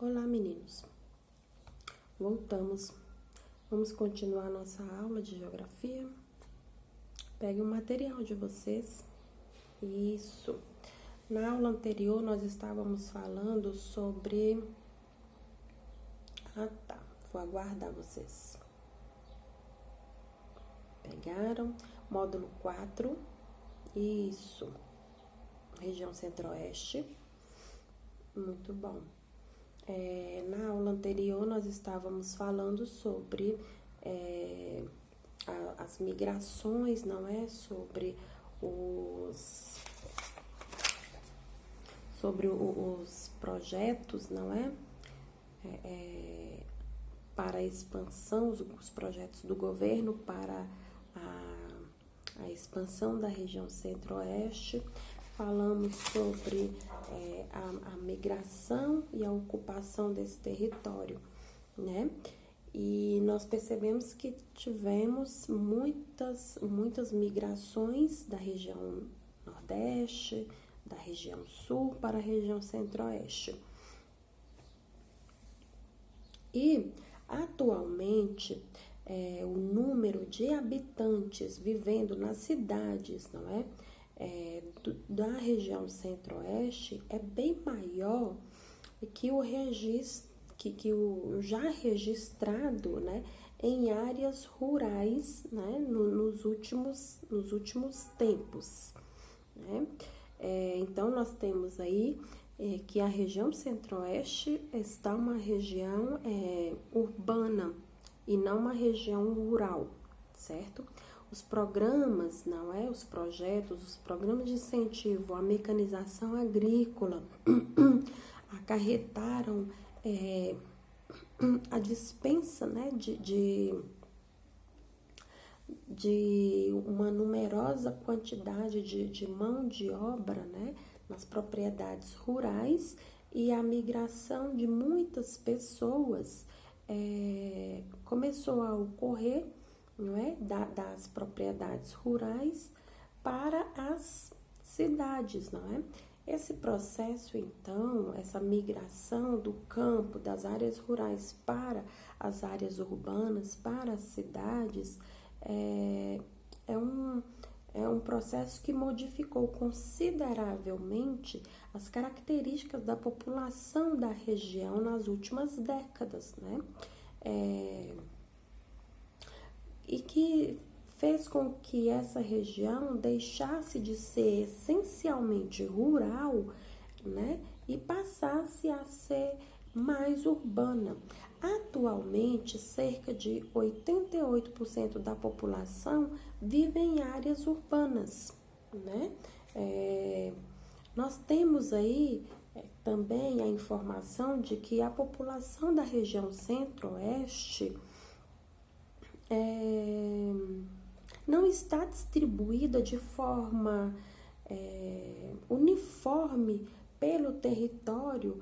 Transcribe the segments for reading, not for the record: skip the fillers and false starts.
Olá, meninos. Voltamos. Vamos continuar nossa aula de geografia. Pegue o material de vocês. Isso. Na aula anterior, nós estávamos falando sobre... Vou aguardar vocês. Pegaram? Módulo 4. Isso. Região Centro-Oeste. Muito bom. Na aula anterior, nós estávamos falando sobre as migrações, não é? Sobre os projetos, não é? Para a expansão, os projetos do governo para a expansão da região Centro-Oeste. Falamos sobre a migração e a ocupação desse território, né? E nós percebemos que tivemos muitas migrações da região Nordeste, da região Sul para a região Centro-Oeste. E, atualmente, o número de habitantes vivendo nas cidades, não é? Da região Centro-Oeste é bem maior que o já registrado, né, em áreas rurais, né, nos últimos tempos, né? Então, nós temos aí que a região Centro-Oeste está uma região urbana e não uma região rural, certo? Os programas, não é? Os projetos, os programas de incentivo à mecanização agrícola acarretaram a dispensa, né, de uma numerosa quantidade de mão de obra, né, nas propriedades rurais, e a migração de muitas pessoas começou a ocorrer, não é? Das propriedades rurais para as cidades, não é? Esse processo, então, essa migração do campo, das áreas rurais para as áreas urbanas, para as cidades, é um processo que modificou consideravelmente as características da população da região nas últimas décadas, né? E que fez com que essa região deixasse de ser essencialmente rural, né, e passasse a ser mais urbana. Atualmente, cerca de 88% da população vive em áreas urbanas, né? Nós temos aí também a informação de que a população da região Centro-Oeste não está distribuída de forma uniforme pelo território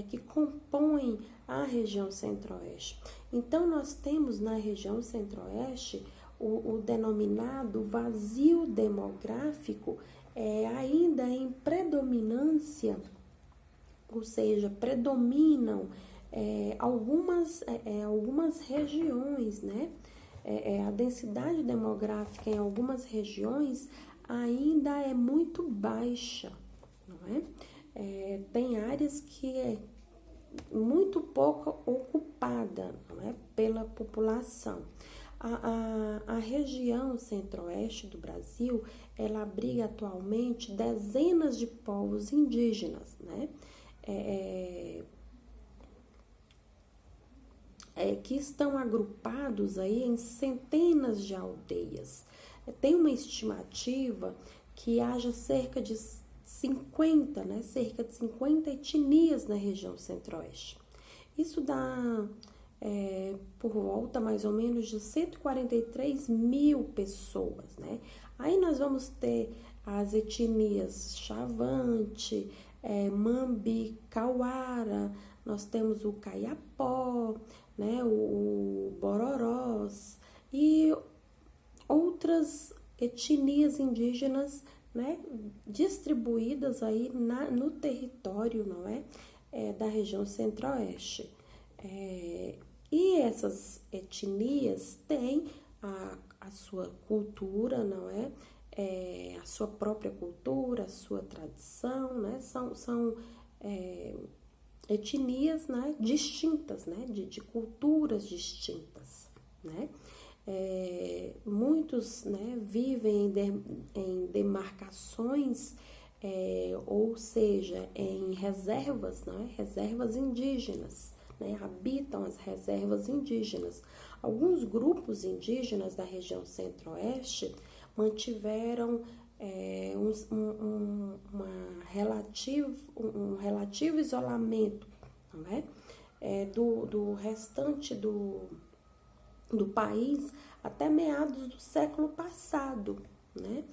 que compõe a região Centro-Oeste. Então, nós temos na região Centro-Oeste o denominado vazio demográfico ainda em predominância, ou seja, predominam algumas regiões, né? A densidade demográfica em algumas regiões ainda é muito baixa, não é? Tem áreas que é muito pouco ocupada, não é? Pela população. A região Centro-Oeste do Brasil, ela abriga atualmente dezenas de povos indígenas, né? Que estão agrupados aí em centenas de aldeias. Tem uma estimativa que haja cerca de 50 etnias na região Centro-Oeste. Isso dá por volta mais ou menos de 143 mil pessoas, né? Aí nós vamos ter as etnias Xavante, Mambi, Cauara, nós temos o Caiapó, né, o Bororós e outras etnias indígenas, né, distribuídas aí no território, não é? da região centro-oeste. E essas etnias têm a sua cultura, não é? A sua própria cultura, a sua tradição, né? São etnias, né, distintas, né? De culturas distintas, né? Muitos, né, vivem em demarcações, ou seja, em reservas, né, reservas indígenas, né, habitam as reservas indígenas. Alguns grupos indígenas da região centro-oeste mantiveram um relativo isolamento, não é? Do restante do país até meados do século passado, né?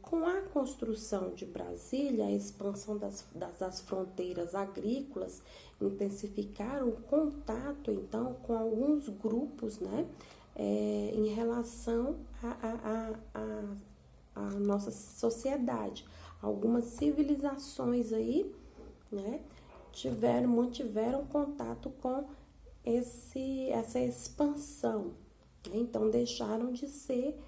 Com a construção de Brasília, a expansão das fronteiras agrícolas intensificaram o contato, então, com alguns grupos, né? Em relação à nossa sociedade. Algumas civilizações aí, né? Mantiveram contato com essa expansão, né? Então deixaram de ser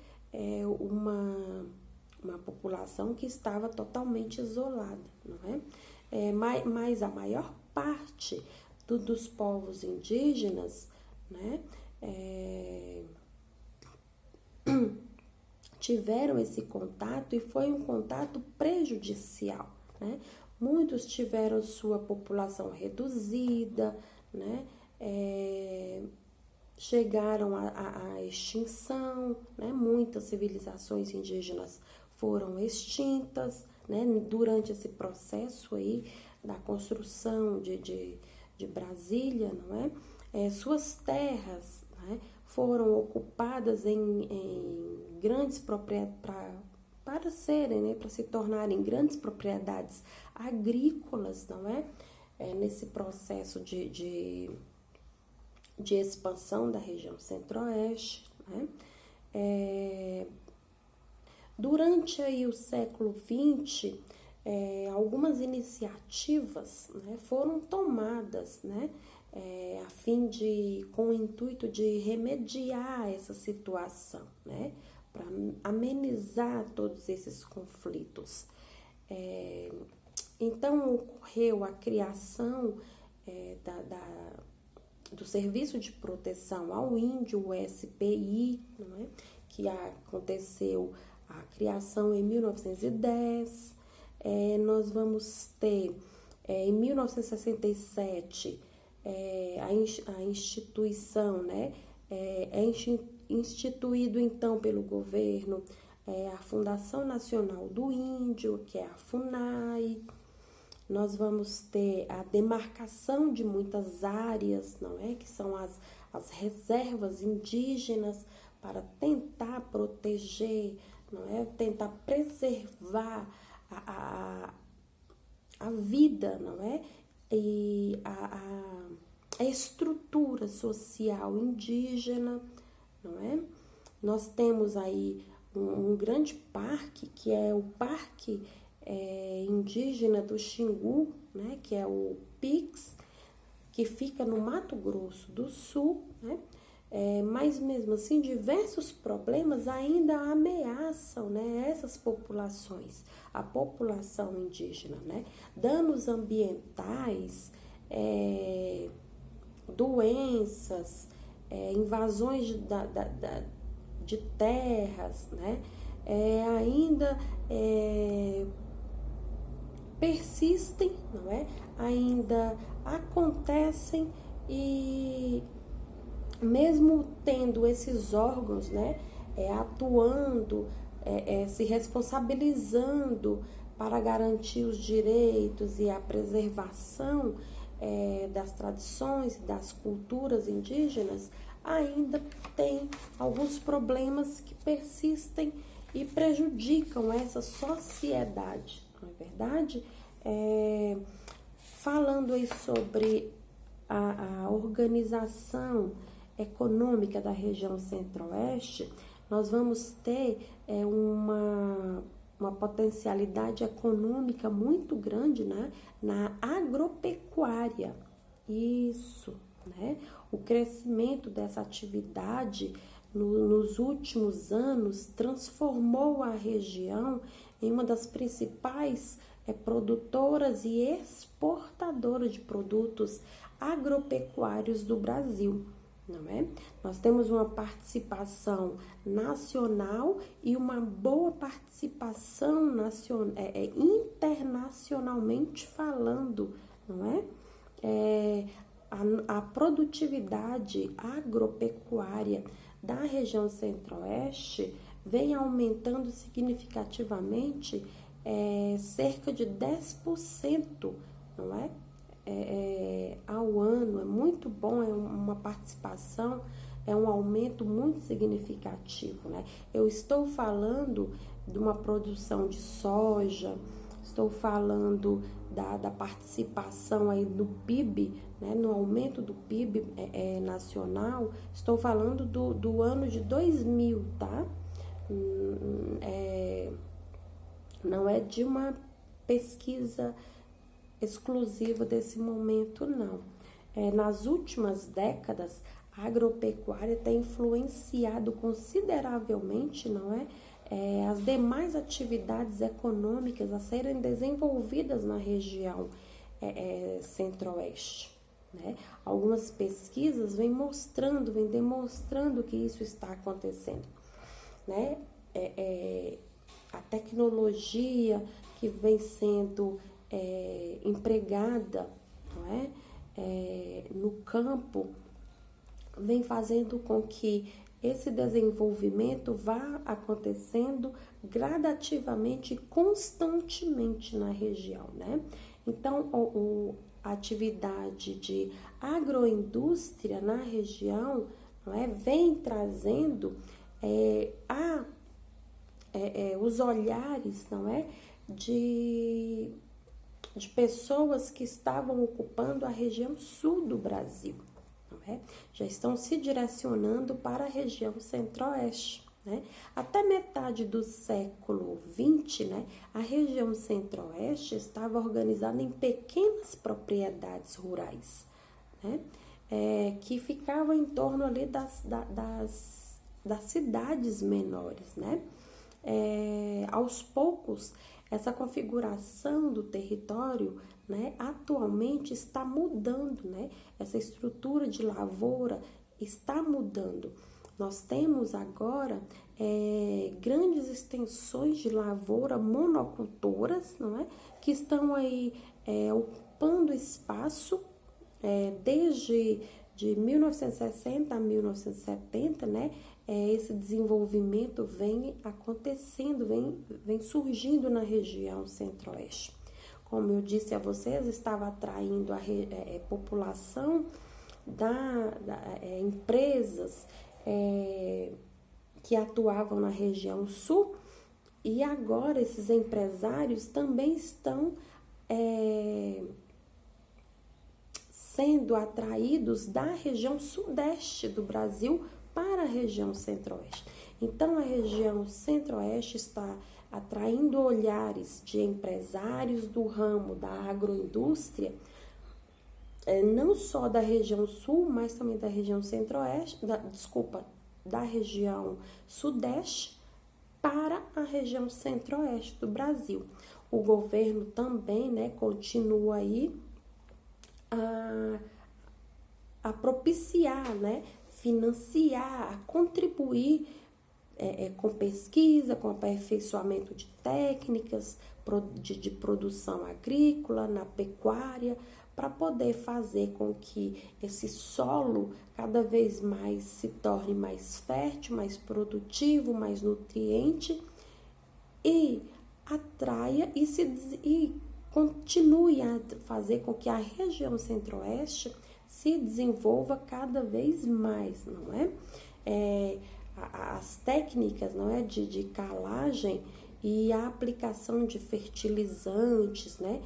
uma população que estava totalmente isolada, não é? Mas a maior parte dos povos indígenas, né, tiveram esse contato e foi um contato prejudicial, né? Muitos tiveram sua população reduzida, né? Chegaram à extinção, né? Muitas civilizações indígenas foram extintas, né? Durante esse processo aí da construção de Brasília, não é? Suas terras, né, foram ocupadas em grandes propriedades para serem, né, para se tornarem grandes propriedades agrícolas, não é? Nesse processo de expansão da região centro-oeste, né? Durante aí o século XX, algumas iniciativas, né, foram tomadas, né, com o intuito de remediar essa situação, né, para amenizar todos esses conflitos. Então, ocorreu a criação do Serviço de Proteção ao Índio, o SPI, não é? Que aconteceu a criação em 1910. Nós vamos ter, em 1967, a instituição, né? Instituído, então, pelo governo, a Fundação Nacional do Índio, que é a FUNAI. Nós vamos ter a demarcação de muitas áreas, não é? Que são as reservas indígenas, para tentar proteger, não é? Tentar preservar a vida, não é? E a estrutura social indígena, não é? Nós temos aí um grande parque, que é o Parque Indígena do Xingu, né? Que é o PIX, que fica no Mato Grosso do Sul, né? Mas mesmo assim, diversos problemas ainda ameaçam, né, essas populações, a população indígena, né? Danos ambientais, doenças, invasões de terras, né? Ainda persistem, não é? Ainda acontecem, e mesmo tendo esses órgãos, né, atuando, se responsabilizando para garantir os direitos e a preservação das tradições e das culturas indígenas, ainda tem alguns problemas que persistem e prejudicam essa sociedade, não é verdade? Falando aí sobre a organização econômica da região centro-oeste, nós vamos ter uma potencialidade econômica muito grande, né, na agropecuária. Isso, né? O crescimento dessa atividade nos últimos anos transformou a região em uma das principais produtoras e exportadoras de produtos agropecuários do Brasil. Não é? Nós temos uma participação nacional e uma boa participação internacionalmente falando, não é? A produtividade agropecuária da região centro-oeste vem aumentando significativamente, cerca de 10%, não é? Ao ano. É muito bom, é uma participação, é um aumento muito significativo, né? Eu estou falando de uma produção de soja, estou falando da participação aí do PIB, né, no aumento do PIB nacional. Estou falando do ano de 2000, tá? Não é de uma pesquisa exclusiva desse momento, não. Nas últimas décadas, a agropecuária tem influenciado consideravelmente, não é? As demais atividades econômicas a serem desenvolvidas na região centro-oeste, né? Algumas pesquisas vêm demonstrando que isso está acontecendo, né? A tecnologia que vem sendo empregada, não é? No campo, vem fazendo com que esse desenvolvimento vá acontecendo gradativamente e constantemente na região, né? Então, a atividade de agroindústria na região, não é, vem trazendo os olhares, não é, de pessoas que estavam ocupando a região sul do Brasil, não é? Já estão se direcionando para a região centro-oeste, né? Até metade do século XX, né, a região centro-oeste estava organizada em pequenas propriedades rurais, né, que ficavam em torno ali das cidades menores, né? Aos poucos, essa configuração do território, né, atualmente está mudando, né? Essa estrutura de lavoura está mudando. Nós temos agora grandes extensões de lavoura monocultoras, não é? Que estão aí ocupando espaço desde de 1960 a 1970, né? Esse desenvolvimento vem acontecendo, vem surgindo na região centro-oeste. Como eu disse a vocês, estava atraindo a população empresas que atuavam na região sul, e agora esses empresários também estão sendo atraídos da região sudeste do Brasil para a região centro-oeste. Então, a região centro-oeste está atraindo olhares de empresários do ramo da agroindústria, não só da região sul, mas também da região centro-oeste, da região sudeste para a região centro-oeste do Brasil. O governo também, né, continua aí a propiciar, né, financiar, a contribuir com pesquisa, com aperfeiçoamento de técnicas de produção agrícola, na pecuária, para poder fazer com que esse solo cada vez mais se torne mais fértil, mais produtivo, mais nutriente, e atraia e continue a fazer com que a região centro-oeste se desenvolva cada vez mais, não é? As técnicas, não é, de calagem e a aplicação de fertilizantes, né?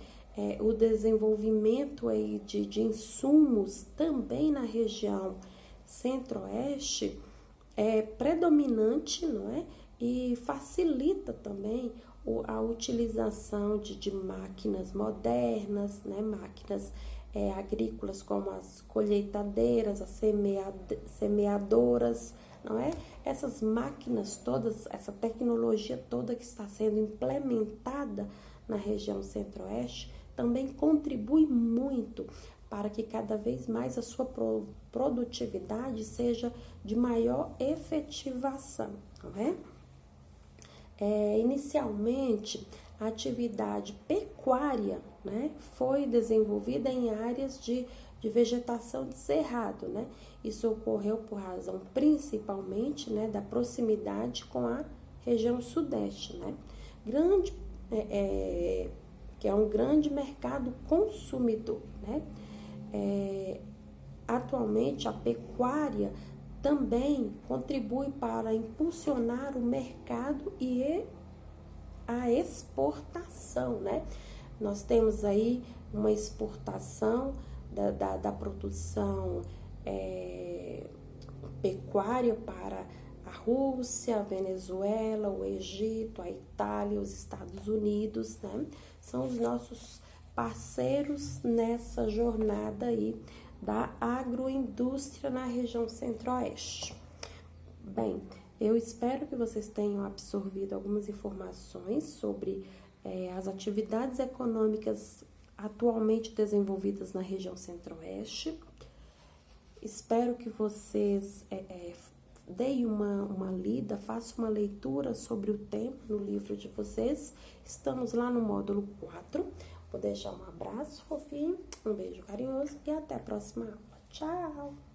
O desenvolvimento aí de insumos também na região centro-oeste é predominante, não é? E facilita também a utilização de máquinas modernas, né? Máquinas agrícolas como as colheitadeiras, as semeadoras, não é? Essas máquinas todas, essa tecnologia toda que está sendo implementada na região centro-oeste também contribui muito para que cada vez mais a sua produtividade seja de maior efetivação, não é? Inicialmente, a atividade pecuária, né, foi desenvolvida em áreas de vegetação de cerrado, né? Isso ocorreu por razão principalmente, né, da proximidade com a região sudeste, né? Que é um grande mercado consumidor, né? Atualmente, a pecuária também contribui para impulsionar o mercado e a exportação, né? Nós temos aí uma exportação da produção pecuária para a Rússia, a Venezuela, o Egito, a Itália, os Estados Unidos, né? São os nossos parceiros nessa jornada aí da agroindústria na região centro-oeste. Bem, eu espero que vocês tenham absorvido algumas informações sobre as atividades econômicas atualmente desenvolvidas na região centro-oeste. Espero que vocês deem uma lida, façam uma leitura sobre o tema no livro de vocês. Estamos lá no módulo 4. Vou deixar um abraço fofinho, um beijo carinhoso e até a próxima aula. Tchau!